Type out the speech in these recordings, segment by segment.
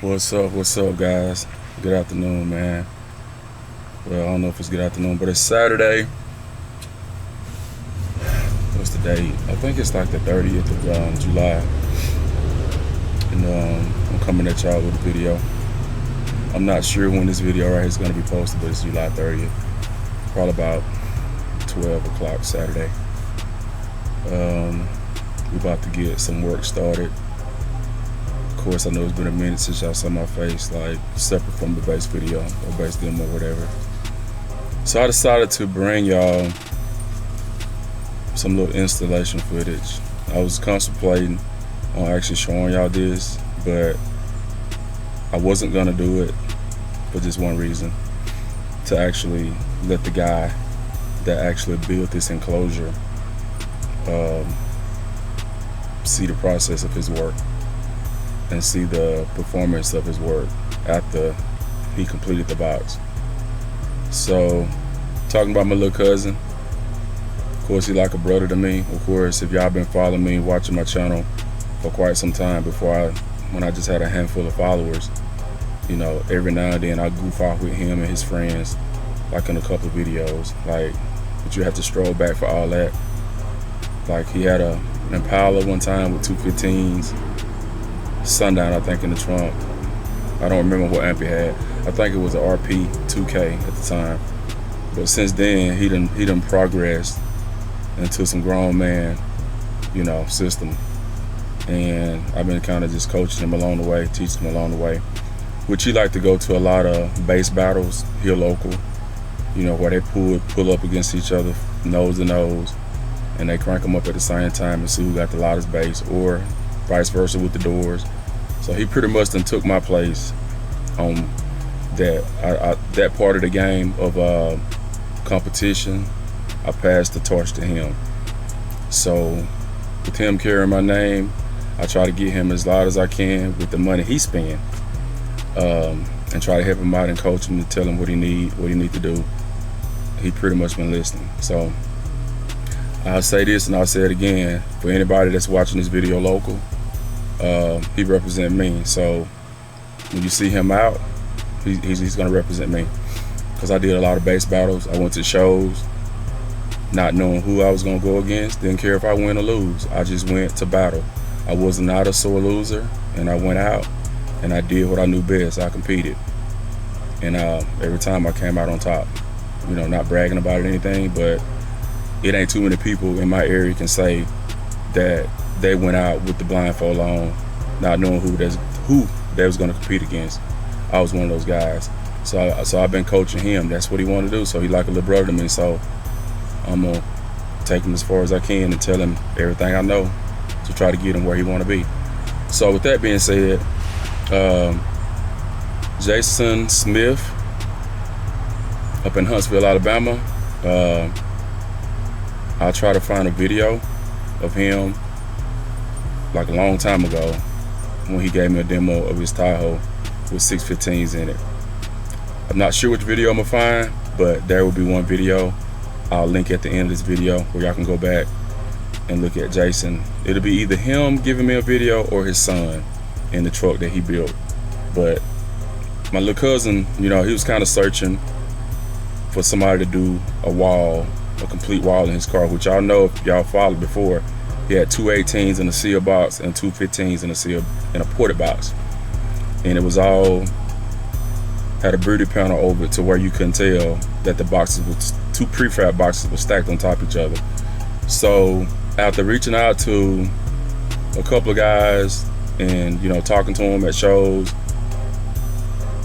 What's up, guys? Good afternoon, man. Well, I don't know if it's good afternoon, but it's Saturday. What's the date? I think it's like the 30th of July. And I'm coming at y'all with a video. I'm not sure when this video right here is going to be posted, but it's July 30th. Probably about 12 o'clock Saturday. We're about to get some work started. Of course, I know it's been a minute since y'all saw my face, like separate from the base video or base demo or whatever. So I decided to bring y'all some little installation footage. I was contemplating on actually showing y'all this, but I wasn't gonna do it for just one reason: to actually let the guy that actually built this enclosure see the process of his work and see the performance of his work after he completed the box. So, talking about my little cousin, of course, he like a brother to me. Of course, if y'all been following me, watching my channel for quite some time, when I just had a handful of followers, you know, every now and then I goof off with him and his friends, like in a couple of videos, but you have to stroll back for all that. Like, he had an Impala one time with 215s, Sundown, I think, in the trunk. I don't remember what amp he had. I think it was a RP 2K at the time. But since then, he done progressed into some grown man, system. And I've been kind of just coaching him along the way, teaching him along the way. Which he like to go to a lot of bass battles here local, where they pull up against each other, nose to nose, and they crank them up at the same time and see who got the loudest bass, or vice versa with the doors. So he pretty much done took my place on that part of the game of competition. I passed the torch to him. So with him carrying my name, I try to get him as loud as I can with the money he spend, and try to help him out and coach him to tell him what he need to do. He pretty much been listening. So I'll say this and I'll say it again, for anybody that's watching this video local, he represent me. So when you see him out, he's gonna represent me, because I did a lot of bass battles. I went to shows not knowing who I was gonna go against, didn't care if I win or lose. I just went to battle. I was not a sore loser, and I went out and I did what I knew best. I competed, and every time I came out on top. Not bragging about it or anything, but it ain't too many people in my area can say that they went out with the blindfold on, not knowing who they was going to compete against. I was one of those guys. So I've been coaching him. That's what he wanted to do. So he like a little brother to me. So I'm going to take him as far as I can and tell him everything I know to try to get him where he want to be. So with that being said, Jason Smith up in Huntsville, Alabama. I'll try to find a video of him like a long time ago when he gave me a demo of his Tahoe with 615s in it. I'm not sure which video I'm gonna find, but there will be one video. I'll link at the end of this video where y'all can go back and look at Jason. It'll be either him giving me a video or his son in the truck that he built. But my little cousin, he was kind of searching for somebody to do a complete wall in his car, which y'all know if y'all followed before. He had two 18s in a seal box and two 15s in a ported box, and it was all had a birdie panel over it to where you couldn't tell that the boxes was two prefab boxes were stacked on top of each other. So after reaching out to a couple of guys and talking to him at shows,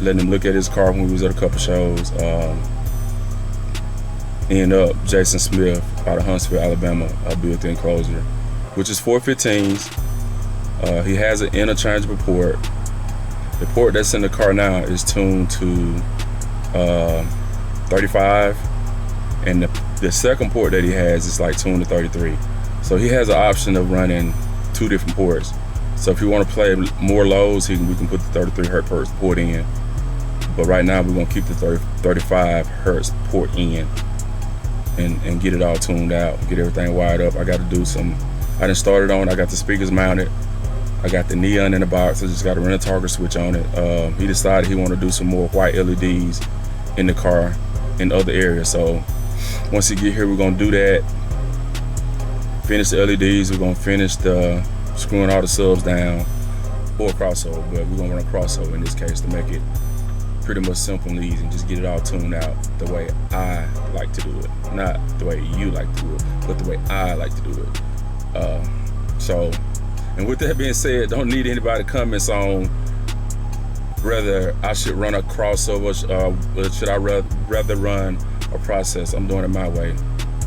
letting him look at his car when we was at a couple shows, end up Jason Smith out of Huntsville, Alabama, built the enclosure, which is 415s. He has an interchangeable port. The port that's in the car now is tuned to 35, and the second port that he has is like tuned to 33. So he has an option of running two different ports. So if you want to play more lows, we can put the 33 hertz port in. But right now we're gonna keep the 35 hertz port in. And get it all tuned out, get everything wired up. I got to do I done started on, I got the speakers mounted. I got the neon in the box. I just got to run a toggle switch on it. He decided he wanted to do some more white LEDs in the car in other areas. So once he get here, we're gonna do that. Finish the LEDs. We're gonna finish the screwing all the subs down, or crossover, but we're gonna run a crossover in this case to make it pretty much simple and easy and just get it all tuned out the way I like to do it. Not the way you like to do it, but the way I like to do it. And with that being said, don't need anybody comments on whether I should run a crossover or should I rather run a process. I'm doing it my way.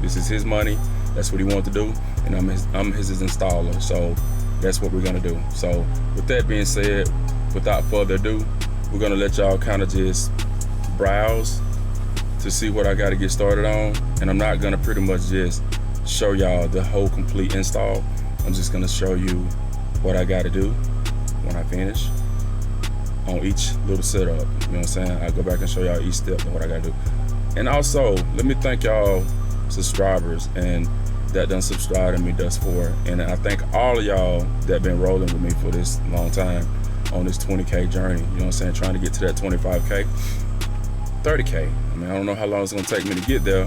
This is his money. That's what he wants to do, and I'm his installer. So that's what we're gonna do. So with that being said, without further ado, we're gonna let y'all kind of just browse to see what I gotta get started on. And I'm not gonna pretty much just show y'all the whole complete install. I'm just gonna show you what I gotta do when I finish on each little setup. You know what I'm saying? I'll go back and show y'all each step and what I gotta do. And also, let me thank y'all subscribers and that done subscribed to me thus far. And I thank all of y'all that been rolling with me for this long time on this 20K journey. You know what I'm saying? Trying to get to that 25K, 30K. I mean, I don't know how long it's gonna take me to get there,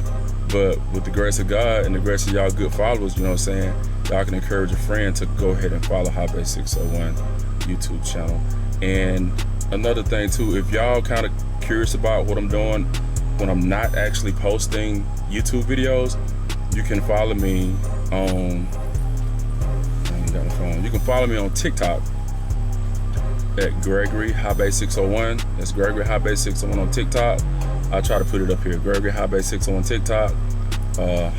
but with the grace of God and the grace of y'all good followers, you know what I'm saying? Y'all can encourage a friend to go ahead and follow High Base 601 YouTube channel. And another thing too, if y'all kind of curious about what I'm doing when I'm not actually posting YouTube videos, you can follow me on, I ain't got my phone. You can follow me on TikTok at Gregory High Base 601. That's Gregory High Base 601 on TikTok. I'll try to put it up here. Gregory High Base 601 TikTok,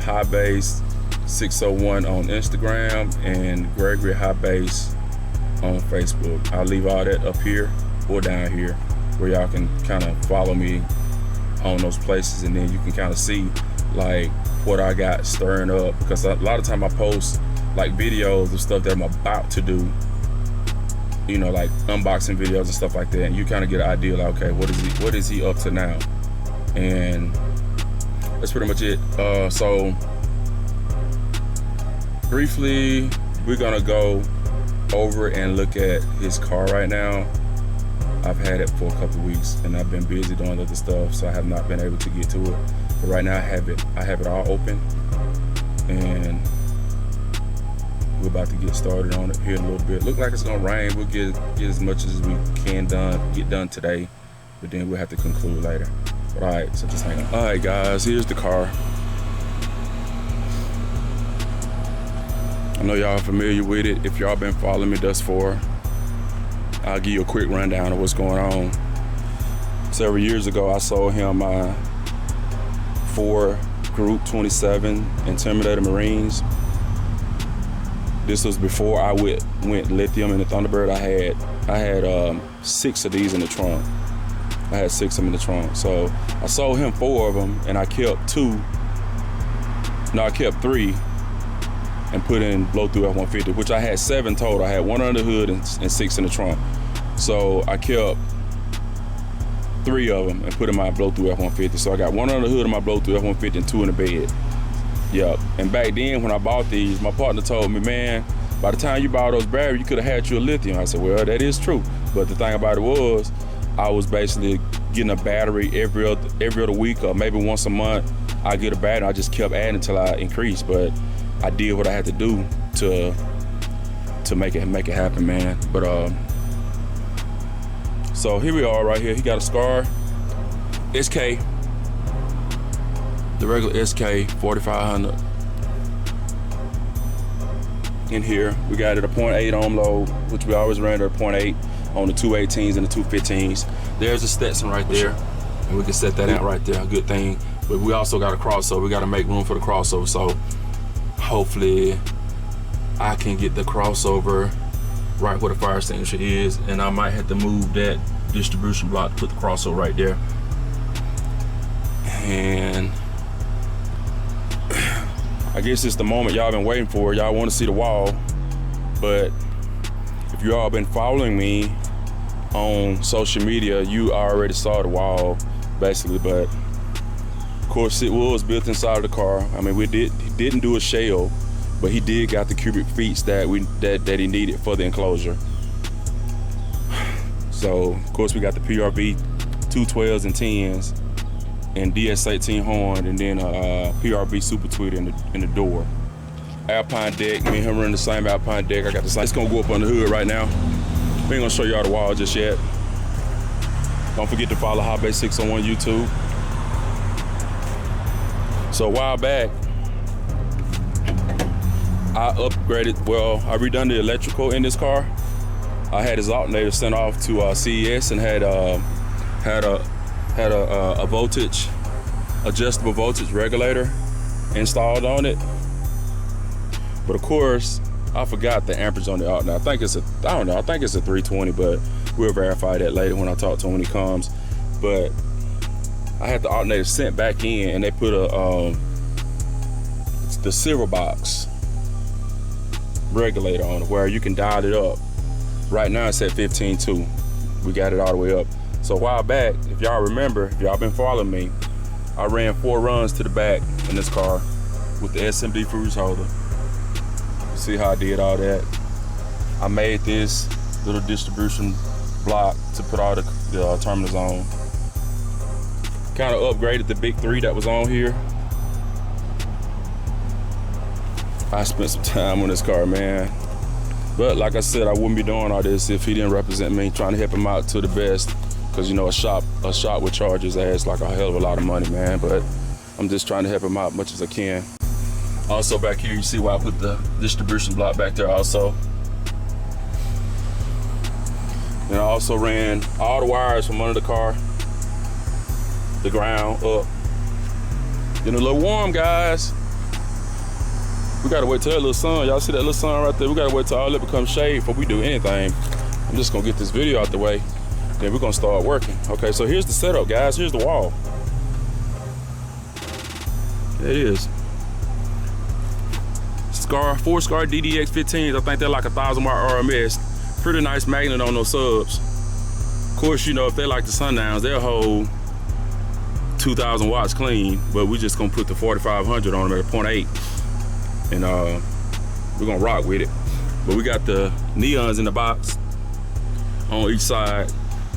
High Base 601 on Instagram, and Gregory High Base on Facebook. I'll leave all that up here or down here where y'all can kind of follow me on those places, and then you can kind of see like what I got stirring up, because a lot of time I post like videos of stuff that I'm about to do, you know, like unboxing videos and stuff like that, and you kind of get an idea like, okay, what is he up to now? And that's pretty much it. So briefly, we're gonna go over and look at his car right now. I've had it for a couple weeks and I've been busy doing other stuff, so I have not been able to get to it. But right now I have it all open, and we're about to get started on it here in a little bit. Look like it's gonna rain. We'll get as much as we can get done today, but then we'll have to conclude later. But all right, so just hang on. All right, guys, here's the car. I know y'all are familiar with it. If y'all been following me thus far, I'll give you a quick rundown of what's going on. Several years ago, I sold him my 4 Group 27 Intimidator Marines. This was before I went lithium in the Thunderbird. I had 6 of these in the trunk. I had 6 of them in the trunk. So I sold him 4 of them, and I kept 3 and put in blow-through F-150, which I had 7 total. I had 1 under the hood and 6 in the trunk. So I kept 3 of them and put in my blow-through F-150. So I got 1 under the hood of my blow-through F-150 and 2 in the bed. Yep. And back then when I bought these, my partner told me, man, by the time you bought those batteries, you could have had you a lithium. I said, well, that is true. But the thing about it was, I was basically getting a battery every other week, or maybe once a month. I get a battery. I just kept adding until I increased. But I did what I had to do to make it happen, man. But so here we are right here. He got a Skar SK, the regular SK 4500 in here. We got it a 0.8 ohm load, which we always ran at a 0.8 on the 218s and the 215s. There's a Stetson right there, and we can set that out right there, a good thing. But we also got a crossover. We got to make room for the crossover, so hopefully I can get the crossover right where the fire extinguisher is, and I might have to move that distribution block to put the crossover right there. And I guess it's the moment y'all been waiting for. Y'all want to see the wall, but if you all been following me on social media, you already saw the wall basically. But of course it was built inside of the car. I mean, he didn't do a shell. but he did got the cubic feet that he needed for the enclosure. So of course we got the PRV 212s and 10s and DS18 horn, and then a PRV super tweeter in the door. Alpine deck, me and him running the same Alpine deck. I got the same. It's gonna go up on the hood right now. We ain't gonna show y'all the wall just yet. Don't forget to follow Hot Bay 601 YouTube. So a while back, I redone the electrical in this car. I had his alternator sent off to CES and had a voltage, adjustable voltage regulator installed on it. But of course, I forgot the amperage on the alternator. I think it's a 320, but we'll verify that later when I talk to him when he comes. But I had the alternator sent back in, and they put the silver box regulator on it where you can dial it up. Right now it's at 15.2. We got it all the way up. So a while back, if y'all remember, if y'all been following me, I ran 4 runs to the back in this car with the SMD fuse holder. See how I did all that. I made this little distribution block to put all the terminals on. Kind of upgraded the big 3 that was on here. I spent some time on this car, man. But like I said, I wouldn't be doing all this if he didn't represent me, trying to help him out to the best. Cause you know, a shop would charge his ass like a hell of a lot of money, man. But I'm just trying to help him out as much as I can. Also back here, you see why I put the distribution block back there also. And I also ran all the wires from under the car, the ground up. Getting a little warm, guys. We gotta wait till that little sun. Y'all see that little sun right there? We gotta wait till all that becomes shade before we do anything. I'm just gonna get this video out the way, then we're gonna start working. Okay, so here's the setup, guys. Here's the wall. There it is. Skar, 4 Skar DDX 15s. I think they're like 1,000 watt RMS. Pretty nice magnet on those subs. Of course, you know, if they like the sundowns, they'll hold 2,000 watts clean, but we just gonna put the 4,500 on them at 0.8. And we're gonna rock with it. But we got the neons in the box on each side.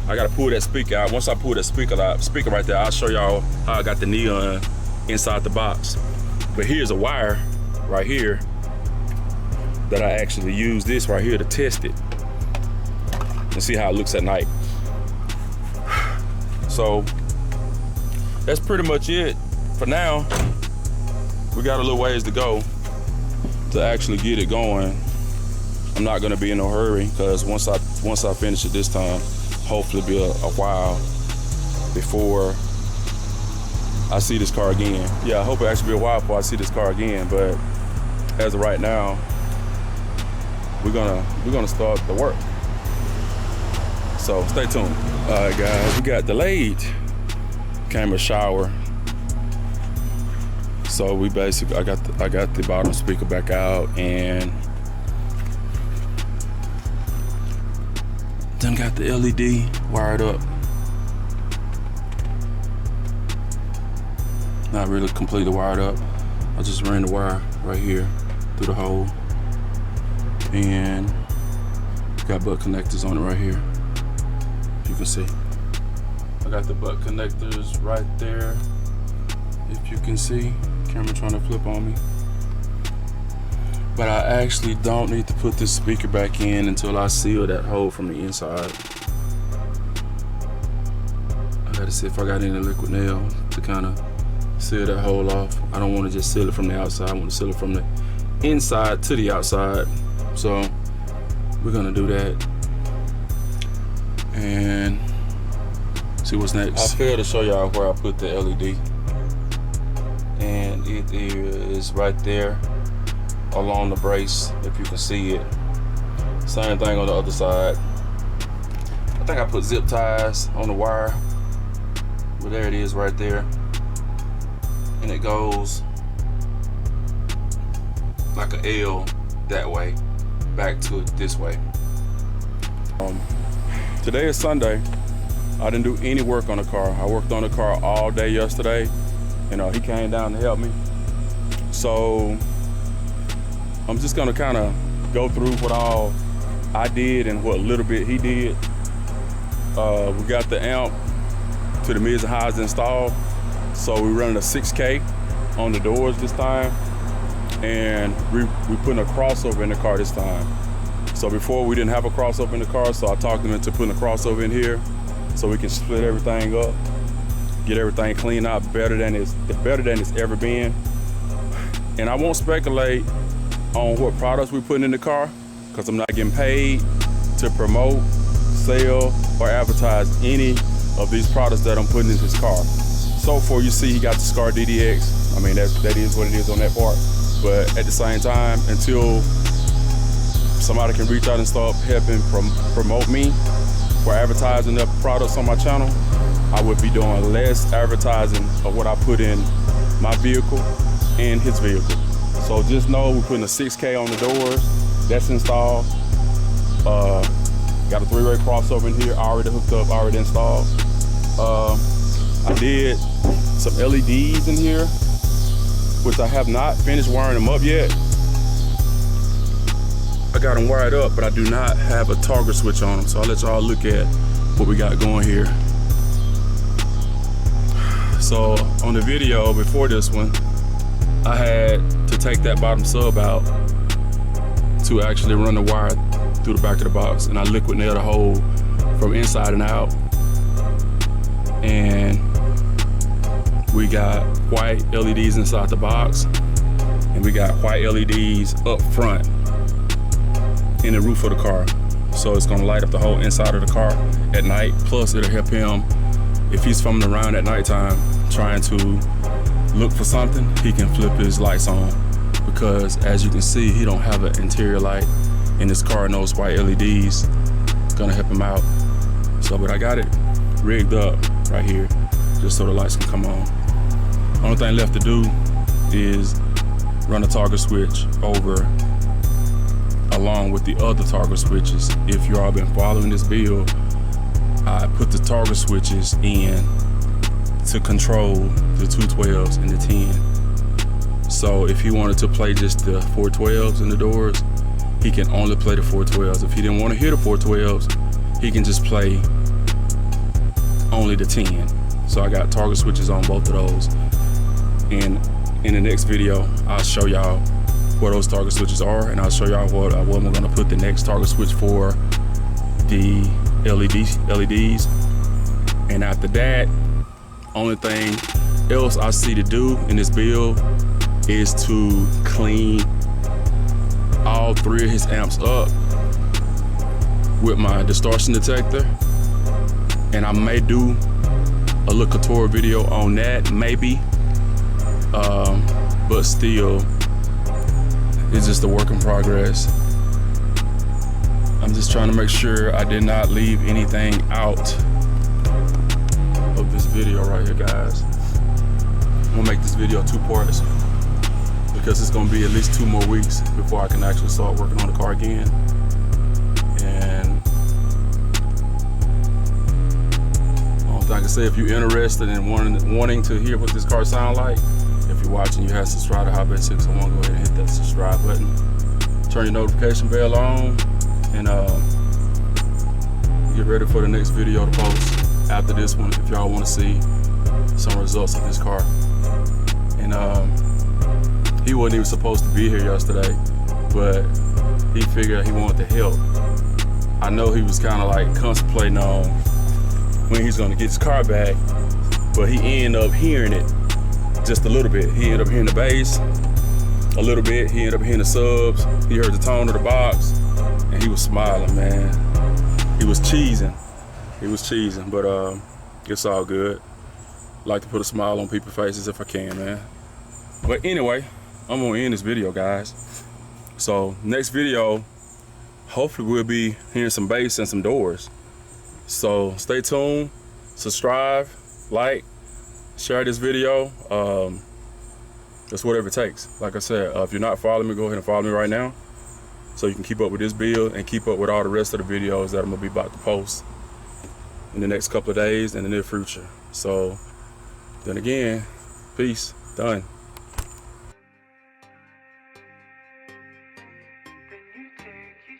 I gotta pull that speaker out. Once I pull that speaker right there, I'll show y'all how I got the neon inside the box. But here's a wire right here that I actually use this right here to test it and see how it looks at night. So that's pretty much it for now. We got a little ways to go to actually get it going. I'm not gonna be in no hurry because once I finish it this time, hopefully it'll be a while before I see this car again. Yeah, I hope it actually be a while before I see this car again, but as of right now, we're gonna start the work. So stay tuned. All right, guys, we got delayed. Came a shower. So we basically, I got the bottom speaker back out and done got the LED wired up. Not really completely wired up. I just ran the wire right here through the hole and got butt connectors on it right here. You can see. I got the butt connectors right there. If you can see, camera trying to flip on me. But I actually don't need to put this speaker back in until I seal that hole from the inside. I gotta see if I got any liquid nail to kind of seal that hole off. I don't want to just seal it from the outside. I want to seal it from the inside to the outside. So we're gonna do that and see what's next. I failed to show y'all where I put the LED, and it is right there along the brace, if you can see it. Same thing on the other side. I think I put zip ties on the wire, but there it is right there, and it goes like an L that way back to it this way. Today is Sunday. I didn't do any work on the car. I worked on the car all day yesterday. You know, he came down to help me. So I'm just gonna kind of go through what all I did and what little bit he did. We got the amp to the mids and highs installed. So we're running a 6K on the doors this time. And we putting a crossover in the car this time. So before we didn't have a crossover in the car, so I talked them into putting a crossover in here so we can split everything up, get everything cleaned out better than it's ever been. And I won't speculate on what products we're putting in the car because I'm not getting paid to promote, sell, or advertise any of these products that I'm putting in his car. So far, you see he got the Skar DDX. I mean, that is what it is on that part. But at the same time, until somebody can reach out and start helping promote me for advertising the products on my channel, I would be doing less advertising of what I put in my vehicle and his vehicle. So just know we're putting a 6K on the doors. That's installed. Got a 3-way crossover in here, already hooked up, already installed. I did some LEDs in here, which I have not finished wiring them up yet. I got them wired up, but I do not have a toggle switch on them. So I'll let y'all look at what we got going here. So on the video before this one, I had to take that bottom sub out to actually run the wire through the back of the box. And I liquid nailed the hole from inside and out. And we got white LEDs inside the box, and we got white LEDs up front in the roof of the car. So it's gonna light up the whole inside of the car at night. Plus it'll help him, if he's fumbling around at nighttime trying to look for something, he can flip his lights on. Because as you can see, he don't have an interior light in his car, and those white LEDs gonna help him out. So, but I got it rigged up right here, just so the lights can come on. Only thing left to do is run a toggle switch over along with the other toggle switches. If you all been following this build, I put the toggle switches in to control the 212s and the 10. So if he wanted to play just the 412s in the doors, he can only play the 412s. If he didn't want to hear the 412s, he can just play only the 10. So I got toggle switches on both of those. And in the next video, I'll show y'all where those toggle switches are, and I'll show y'all what I'm gonna put the next toggle switch for the LEDs. And after that, only thing else I see to do in this build is to clean all 3 of his amps up with my distortion detector. And I may do a little tutorial video on that, maybe. But still, it's just a work in progress. I'm just trying to make sure I did not leave anything out of this video right here, guys. I'm gonna make this video 2 parts because it's gonna be at least 2 more weeks before I can actually start working on the car again. And like I say, if you're interested in wanting to hear what this car sound like, if you're watching, you have to subscribe to Hot Bet 601. Go ahead and hit that subscribe button. Turn your notification bell on, and get ready for the next video to post after this one if y'all want to see some results of this car. And he wasn't even supposed to be here yesterday, but he figured he wanted to help. I know he was kind of like contemplating on when he's gonna get his car back, but he ended up hearing it just a little bit. He ended up hearing the bass a little bit. He ended up hearing the subs. He heard the tone of the box, and he was smiling, man. He was cheesing. But it's all good. Like to put a smile on people's faces if I can, man. But anyway, I'm gonna end this video, guys. So next video, hopefully we'll be hearing some bass and some doors. So stay tuned, subscribe, like, share this video. Just whatever it takes. Like I said, if you're not following me, go ahead and follow me right now so you can keep up with this build and keep up with all the rest of the videos that I'm gonna be about to post in the next couple of days in the near future. So then again, peace, done.